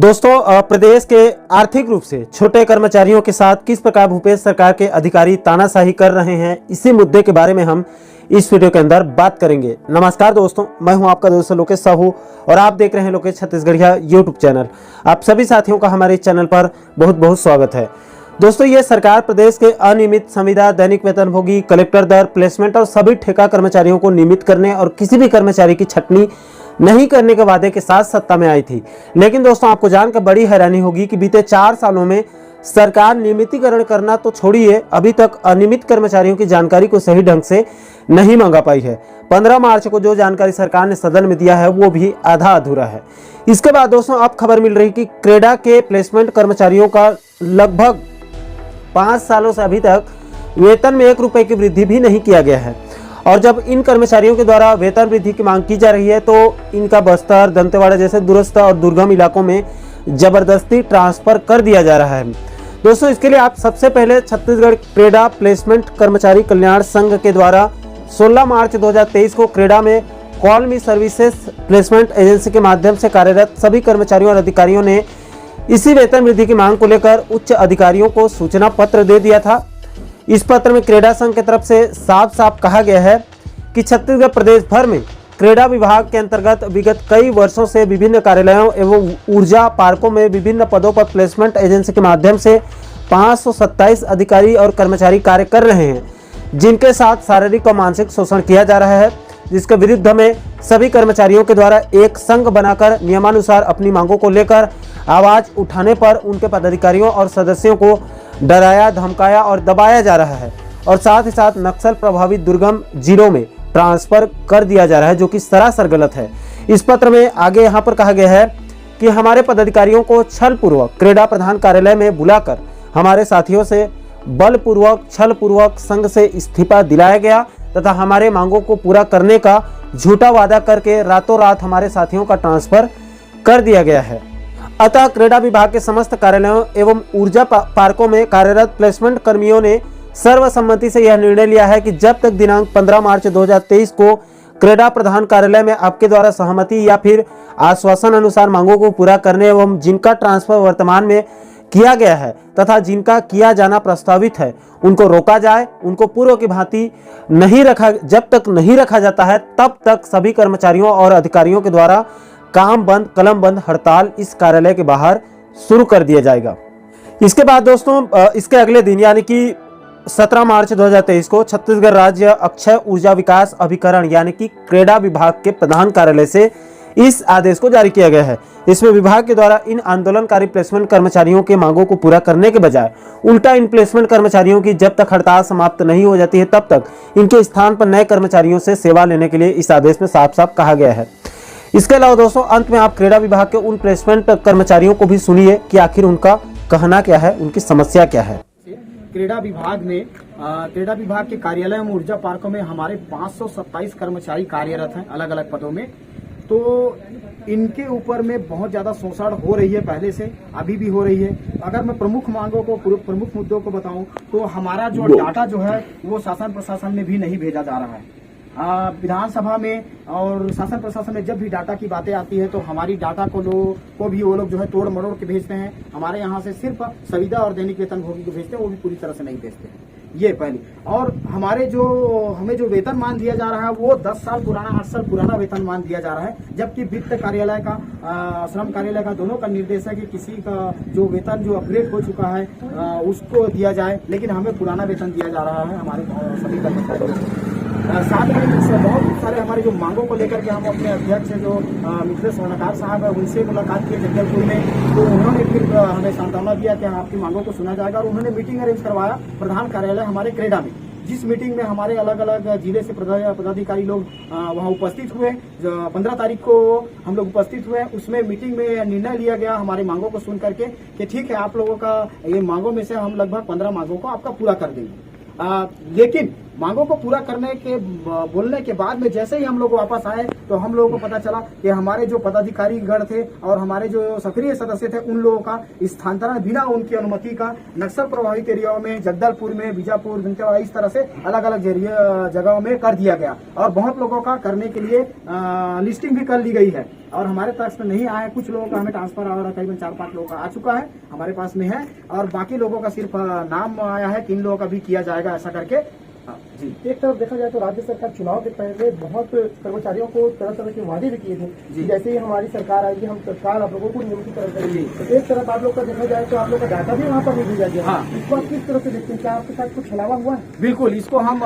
दोस्तों, प्रदेश के आर्थिक रूप से छोटे कर्मचारियों के साथ किस प्रकार भूपेश सरकार के अधिकारी तानाशाही कर रहे हैं, इसी मुद्दे के बारे में हम इस वीडियो के अंदर बात करेंगे। नमस्कार दोस्तों, मैं हूं आपका दोस्त लोकेश साहू और आप देख रहे हैं लोकेश छत्तीसगढ़िया यूट्यूब चैनल। आप सभी साथियों का हमारे चैनल पर बहुत बहुत स्वागत है। दोस्तों, ये सरकार प्रदेश के अनियमित संविदा, दैनिक वेतनभोगी, कलेक्टर दर, प्लेसमेंट और सभी ठेका कर्मचारियों को नियमित करने और किसी भी कर्मचारी की छटनी नहीं करने के वादे के साथ सत्ता में आई थी। लेकिन दोस्तों, आपको जानकर बड़ी हैरानी होगी कि बीते 4 सालों में सरकार नियमितीकरण करना तो छोड़िए, अभी तक अनियमित कर्मचारियों की जानकारी को सही ढंग से नहीं मंगा पाई है। 15 मार्च को जो जानकारी सरकार ने सदन में दिया है वो भी आधा अधूरा है। इसके बाद दोस्तों, अब खबर मिल रही कि क्रेडा के प्लेसमेंट कर्मचारियों का लगभग 5 सालों से अभी तक वेतन में 1 रुपए की वृद्धि भी नहीं किया गया है। और जब इन कर्मचारियों के द्वारा वेतन वृद्धि की मांग की जा रही है तो इनका बस्तर, दंतेवाड़ा जैसे दूरस्थ और दुर्गम इलाकों में जबरदस्ती ट्रांसफर कर दिया जा रहा है। दोस्तों, इसके लिए आप सबसे पहले छत्तीसगढ़ क्रेडा प्लेसमेंट कर्मचारी कल्याण संघ के द्वारा 16 मार्च 2023 को क्रेडा में कॉल मी सर्विसेज प्लेसमेंट एजेंसी के माध्यम से कार्यरत सभी कर्मचारियों और अधिकारियों ने इसी वेतन वृद्धि की मांग को लेकर उच्च अधिकारियों को सूचना पत्र दे दिया था। इस पत्र में क्रेडा संघ की तरफ से साफ साफ कहा गया है कि छत्तीसगढ़ प्रदेश भर में क्रेडा विभाग के अंतर्गत विगत कई वर्षों से विभिन्न कार्यालयों एवं ऊर्जा पार्कों में विभिन्न पदों पर प्लेसमेंट एजेंसी के माध्यम से 527 अधिकारी और कर्मचारी कार्य कर रहे हैं, जिनके साथ शारीरिक और मानसिक शोषण किया जा रहा है, जिसके विरुद्ध में सभी कर्मचारियों के द्वारा एक संघ बनाकर नियमानुसार अपनी मांगों को लेकर आवाज उठाने पर उनके पदाधिकारियों और सदस्यों को डराया, धमकाया और दबाया जा रहा है और साथ ही साथ नक्सल प्रभावित दुर्गम जिलों में ट्रांसफर कर दिया जा रहा है, जो कि सरासर गलत है। इस पत्र में आगे यहाँ पर कहा गया है कि हमारे पदाधिकारियों को छलपूर्वक क्रेडा प्रधान कार्यालय में बुलाकर हमारे साथियों से बलपूर्वक, छलपूर्वक संघ से इस्तीफा दिलाया गया तथा हमारे मांगों को पूरा करने का झूठा वादा करके रातों रात हमारे साथियों का ट्रांसफर कर दिया गया है। अतः क्रेडा विभाग के समस्त कार्यालयों एवं ऊर्जा पार्कों में कार्यरत प्लेसमेंट कर्मियों ने सर्वसम्मति से यह निर्णय लिया है कि जब तक दिनांक 15 मार्च 2023 को क्रेडा प्रधान कार्यालय में आपके द्वारा सहमति या फिर आश्वासन अनुसार मांगों को पूरा करने एवं जिनका ट्रांसफर वर्तमान में किया गया है तथा जिनका किया जाना प्रस्तावित है उनको रोका जाए, उनको पूर्व की भांति जब तक नहीं रखा जाता है तब तक सभी कर्मचारियों और अधिकारियों के द्वारा काम बंद, कलम बंद हड़ताल इस कार्यालय के बाहर शुरू कर दिया जाएगा। इसके बाद दोस्तों, इसके अगले दिन यानी कि 17 मार्च 2023 को छत्तीसगढ़ राज्य अक्षय ऊर्जा विकास अभिकरण यानी कि क्रेडा विभाग के प्रधान कार्यालय से इस आदेश को जारी किया गया है। इसमें विभाग के द्वारा इन आंदोलनकारी प्लेसमेंट कर्मचारियों के मांगों को पूरा करने के बजाय उल्टा इन प्लेसमेंट कर्मचारियों की जब तक हड़ताल समाप्त नहीं हो जाती है तब तक इनके स्थान पर नए कर्मचारियों से सेवा लेने के लिए इस आदेश में साफ साफ कहा गया है। इसके अलावा दोस्तों, अंत में आप क्रेडा विभाग के उन प्लेसमेंट कर्मचारियों को भी सुनिए कि आखिर उनका कहना क्या है, उनकी समस्या क्या है। क्रेडा विभाग के कार्यालय में ऊर्जा पार्कों में हमारे 527 कर्मचारी कार्यरत हैं अलग अलग पदों में। तो इनके ऊपर में बहुत ज्यादा शोषण हो रही है, पहले से अभी भी हो रही है। अगर मैं प्रमुख मुद्दों को बताऊं तो हमारा जो डाटा जो है वो शासन प्रशासन में भी नहीं भेजा जा रहा है। विधानसभा में और शासन प्रशासन में जब भी डाटा की बातें आती है तो हमारी डाटा को भी वो लोग जो है तोड़ मरोड़ के भेजते हैं। हमारे यहाँ से सिर्फ संविदा और दैनिक वेतनभोगी को भेजते हैं, वो भी पूरी तरह से नहीं भेजते हैं। ये पहली। और हमें जो वेतनमान दिया जा रहा है वो 10 साल पुराना, 8 साल पुराना वेतनमान दिया जा रहा है, जबकि वित्त कार्यालय का, श्रम कार्यालय का दोनों का निर्देश है कि किसी का जो वेतन जो अपग्रेड हो चुका है उसको दिया जाए, लेकिन हमें पुराना वेतन दिया जा रहा है हमारे सभी कर्मचारियों को। साथ में बहुत सारे हमारी जो मांगों को लेकर के हम अपने अध्यक्ष जो मिथिलेश स्वर्णकार साहब है उनसे मुलाकात की जगदलपुर में, तो उन्होंने फिर हमें सांत्वना दिया कि आपकी मांगों को सुना जाएगा और उन्होंने मीटिंग अरेंज करवाया प्रधान कार्यालय हमारे क्रेडा में, जिस मीटिंग में हमारे अलग अलग जिले से पदाधिकारी लोग वहां उपस्थित हुए। 15 तारीख को हम लोग उपस्थित हुए। उसमें मीटिंग में निर्णय लिया गया हमारी मांगों को सुन करके कि ठीक है, आप लोगों का ये मांगों में से हम लगभग 15 मांगों को आपका पूरा कर देंगे। लेकिन मांगों को पूरा करने के बोलने के बाद में जैसे ही हम लोग वापस आए तो हम लोगों को पता चला कि हमारे जो पदाधिकारी गण थे और हमारे जो सक्रिय सदस्य थे उन लोगों का स्थानांतरण बिना उनकी अनुमति का नक्सल प्रभावित एरियाओं में, जगदलपुर में, बीजापुर, दंतेवाड़ा, इस तरह से अलग अलग जगहों में कर दिया गया और बहुत लोगों का करने के लिए लिस्टिंग भी कर ली गई है और हमारे पास में नहीं आया। कुछ लोगों का हमें ट्रांसफर और करीबन 4-5 लोगों का आ चुका है, हमारे पास में है और बाकी लोगों का सिर्फ नाम आया है कि इन लोगों का भी किया जाएगा ऐसा करके। जी, एक तरफ देखा जाए तो राज्य सरकार चुनाव के पहले बहुत कर्मचारियों को तरह तरह के वादे भी किए थे। जैसे ही हमारी सरकार आएगी हम तत्काल आप लोगों को नियमितीकरण करेंगे। तो एक तरफ आप लोग का देखा जाए तो आप लोग का डाटा भी वहाँ पर नहीं भेजा गया। हाँ। इस बात किस तरह से देखते हैं, क्या आपके साथ कुछ छलावा हुआ है? बिल्कुल, इसको हम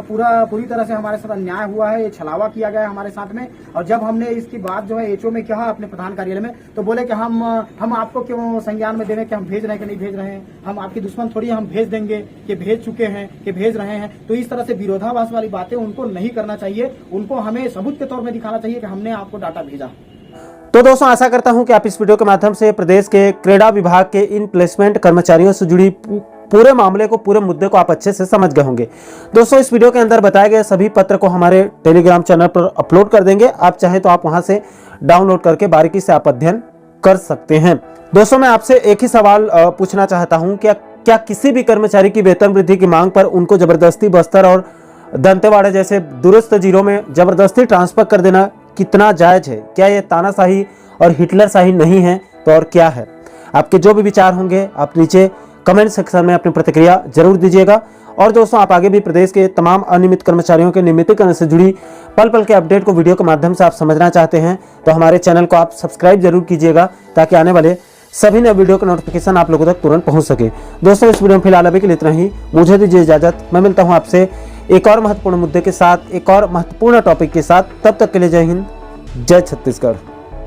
पूरी तरह से हमारे साथ अन्याय हुआ है, ये छलावा किया गया है हमारे साथ में। और जब हमने इसकी बात जो है एचओ में कहा अपने प्रधान कार्यालय में तो बोले कि हम आपको क्यों संज्ञान में देवे कि हम भेज रहे हैं कि नहीं भेज रहे हैं, हम आपके दुश्मन थोड़ी हम भेज देंगे कि भेज चुके हैं कि भेज रहे हैं। तो इस तरह से विरोधाभास वाली बातें उनको नहीं करना चाहिए, उनको हमें सबूत के तौर में दिखाना चाहिए कि हमने आपको डाटा भेजा। तो दोस्तों आशा करता हूं कि आप इस वीडियो के माध्यम से प्रदेश के क्रीड़ा विभाग के इन प्लेसमेंट कर्मचारियों से जुड़ी पूरे मामले को, पूरे मुद्दे को आप अच्छे से समझ गए होंगे। दोस्तों इस वीडियो के अंदर बताए गए सभी पत्र को हमारे टेलीग्राम चैनल पर अपलोड कर देंगे, आप चाहें तो आप वहां से डाउनलोड करके बारीकी से आप अध्ययन कर सकते हैं। दोस्तों मैं आपसे एक ही सवाल पूछना चाहता हूं, क्या किसी भी कर्मचारी की वेतन वृद्धि की मांग पर उनको जबरदस्ती बस्तर और दंतेवाड़ा जैसे दूरस्थ जिलों में जबरदस्ती ट्रांसफर कर देना कितना जायज है? क्या ये तानाशाही और हिटलरशाही नहीं है तो और क्या है? आपके जो भी विचार होंगे आप नीचे कमेंट सेक्शन में अपनी प्रतिक्रिया जरूर दीजिएगा। और दोस्तों आप आगे भी प्रदेश के तमाम अनियमित कर्मचारियों के नियमितीकरण से जुड़ी पल पल के अपडेट को वीडियो के माध्यम से आप समझना चाहते हैं तो हमारे चैनल को आप सब्सक्राइब जरूर कीजिएगा ताकि आने वाले सभी नए वीडियो का नोटिफिकेशन आप लोगों तक तुरंत पहुंच सके। दोस्तों इस वीडियो में फिलहाल अभी के लिए इतना ही, मुझे दीजिए इजाजत। मैं मिलता हूं आपसे एक और महत्वपूर्ण मुद्दे के साथ, एक और महत्वपूर्ण टॉपिक के साथ। तब तक के लिए जय हिंद, जय छत्तीसगढ़।